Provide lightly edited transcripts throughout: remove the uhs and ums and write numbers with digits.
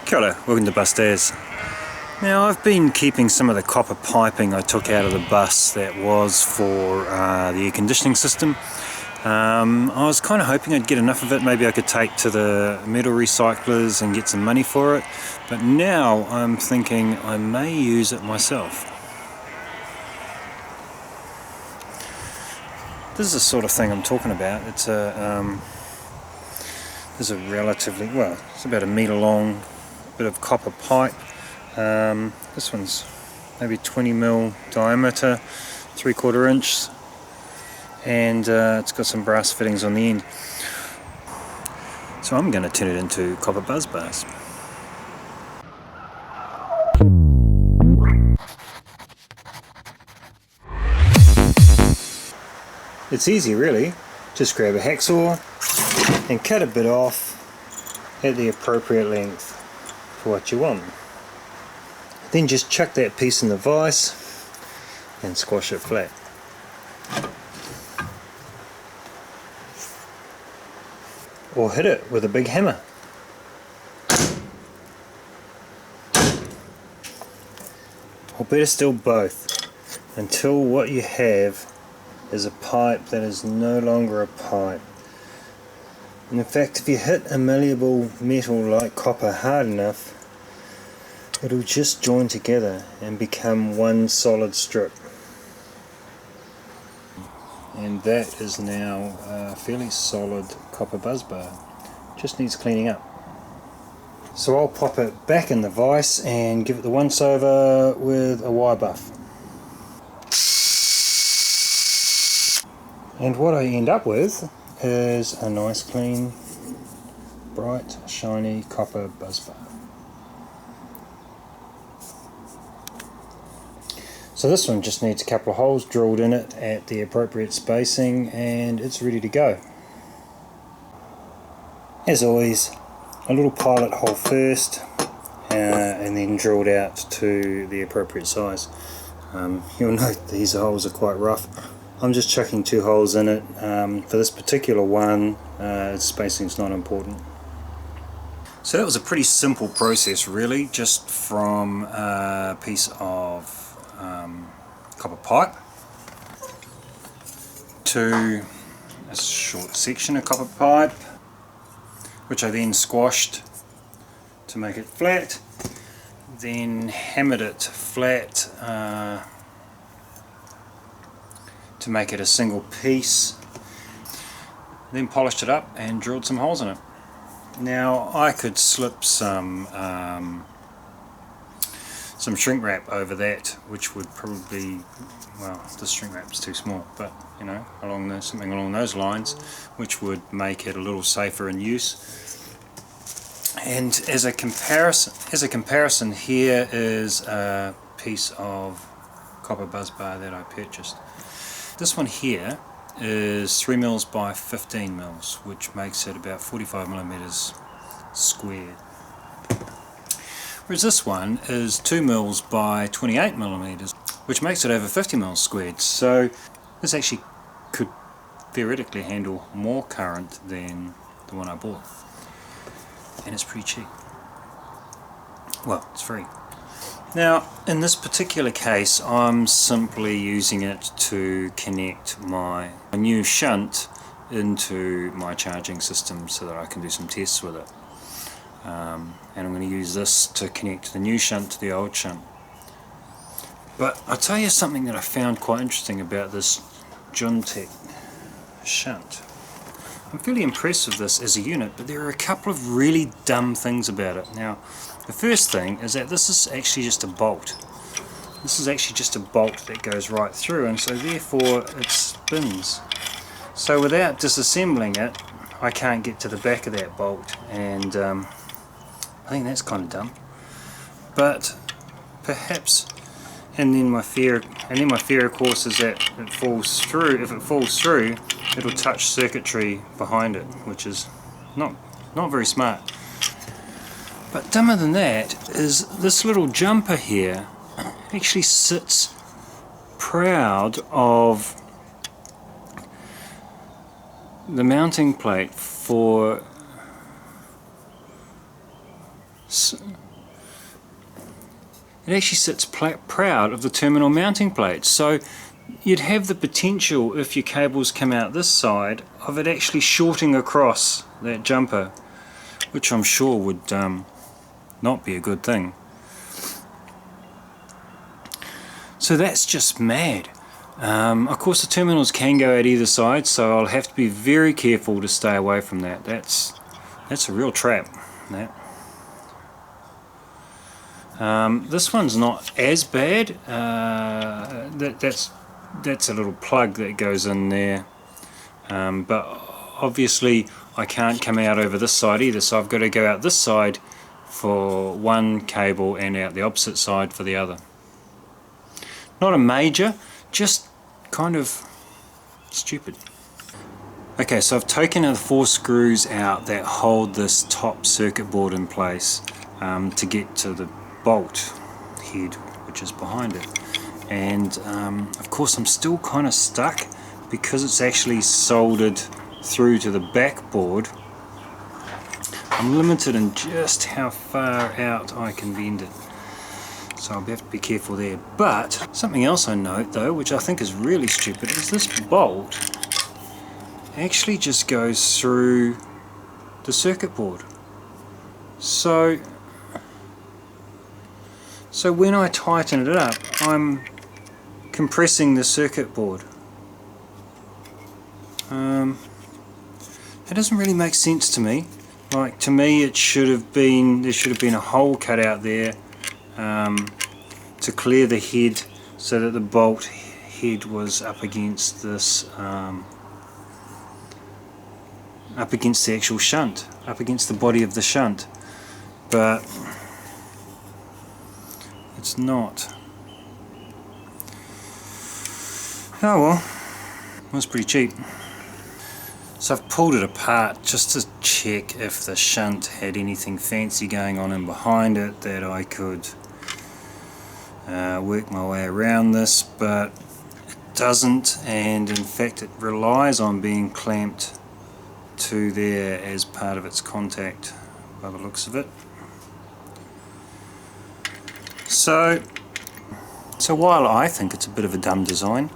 Kia ora, welcome to Busstairs. Now I've been keeping some of the copper piping I took out of the bus that was for the air conditioning system. I was kind of hoping I'd get enough of it, maybe I could take to the metal recyclers and get some money for it, but now I'm thinking I may use it myself. This is the sort of thing I'm talking about. It's there's a relatively, well, it's about 1 metre long bit of copper pipe. This one's maybe 20mm diameter, 3/4 inch, and it's got some brass fittings on the end. So I'm going to turn it into copper busbars. It's easy really, just grab a hacksaw and cut a bit off at the appropriate length for what you want. Then just chuck that piece in the vise and squash it flat. Or hit it with a big hammer. Or better still, both, until what you have is a pipe that is no longer a pipe. And in fact, if you hit a malleable metal like copper hard enough, it'll just join together and become one solid strip. And that is now a fairly solid copper busbar. Just needs cleaning up. So I'll pop it back in the vise and give it the once over with a wire buff. And what I end up with is a nice clean, bright, shiny copper busbar. So this one just needs a couple of holes drilled in it at the appropriate spacing and it's ready to go. As always, a little pilot hole first and then drilled out to the appropriate size. You'll note these holes are quite rough. I'm just chucking 2 holes in it. For this particular one, spacing's not important. So that was a pretty simple process really, just from a piece of copper pipe to a short section of copper pipe, which I then squashed to make it flat, then hammered it flat to make it a single piece, then polished it up and drilled some holes in it. Now I could slip some shrink wrap over that, which would probably, well, the shrink wrap's too small, but you know, something along those lines, which would make it a little safer in use. And as a comparison, here is a piece of copper busbar that I purchased. This one here is 3mm by 15mm, which makes it about 45mm squared. Whereas this one is 2mm by 28mm, which makes it over 50mm squared. So this actually could theoretically handle more current than the one I bought. And it's pretty cheap. Well, it's free. Now, in this particular case, I'm simply using it to connect my new shunt into my charging system so that I can do some tests with it. And I'm going to use this to connect the new shunt to the old shunt. But I'll tell you something that I found quite interesting about this Juntek shunt. I'm fairly impressed with this as a unit, but there are a couple of really dumb things about it. Now, the first thing is that this is actually just a bolt. This is actually just a bolt that goes right through, and so therefore it spins. So without disassembling it, I can't get to the back of that bolt, and I think that's kind of dumb. But perhaps, and then my fear of course is that it falls through. If it falls through, it'll touch circuitry behind it, which is not very smart. But dumber than that is this little jumper here actually sits proud of the mounting plate for So it actually sits proud of the terminal mounting plate. So you'd have the potential, if your cables come out this side, of it actually shorting across that jumper, which I'm sure would not be a good thing. So that's just mad. Of course the terminals can go out either side, so I'll have to be very careful to stay away from that. That's a real trap, that. This one's not as bad. That's a little plug that goes in there, but obviously I can't come out over this side either, so I've got to go out this side for one cable and out the opposite side for the other. Not a major, just kind of stupid. Okay, so I've taken the 4 screws out that hold this top circuit board in place to get to the bolt head which is behind it, and of course I'm still kind of stuck because it's actually soldered through to the backboard. I'm limited in just how far out I can bend it, so I'll have to be careful there. But something else I note though, which I think is really stupid, is this bolt actually just goes through the circuit board. So when I tighten it up, I'm compressing the circuit board. It doesn't really make sense to me. Like, to me there should have been a hole cut out there to clear the head so that the bolt head was up against this, up against the actual shunt, up against the body of the shunt. But it's not. Oh well, it was pretty cheap. So I've pulled it apart just to check if the shunt had anything fancy going on in behind it that I could work my way around this, but it doesn't, and in fact it relies on being clamped to there as part of its contact by the looks of it. So while I think it's a bit of a dumb design,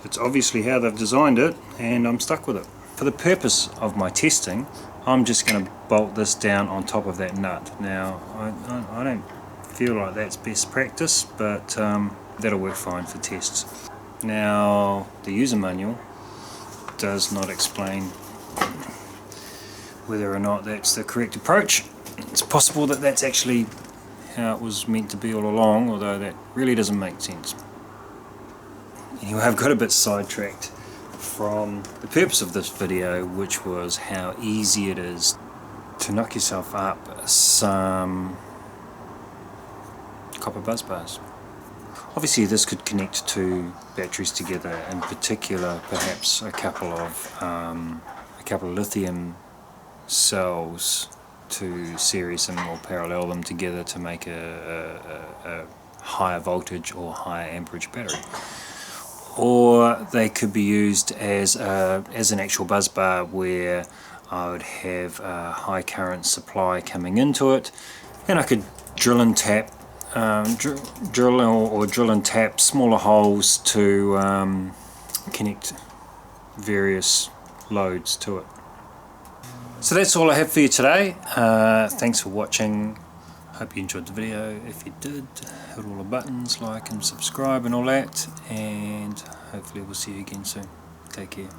it's obviously how they've designed it, and I'm stuck with it. For the purpose of my testing, I'm just going to bolt this down on top of that nut. Now, I don't feel like that's best practice, but that'll work fine for tests. Now, the user manual does not explain whether or not that's the correct approach. It's possible that that's actually how it was meant to be all along, although that really doesn't make sense. Anyway, I've got a bit sidetracked from the purpose of this video, which was how easy it is to knock yourself up some copper busbars. Obviously this could connect 2 batteries together, in particular perhaps a couple of lithium cells, to series them or parallel them together to make a higher voltage or higher amperage battery. Or they could be used as an actual bus bar, where I would have a high current supply coming into it, and I could drill and tap smaller holes to connect various loads to it. So that's all I have for you today. Thanks for watching. Hope you enjoyed the video. If you did, hit all the buttons, like and subscribe and all that, and hopefully we'll see you again soon. Take care.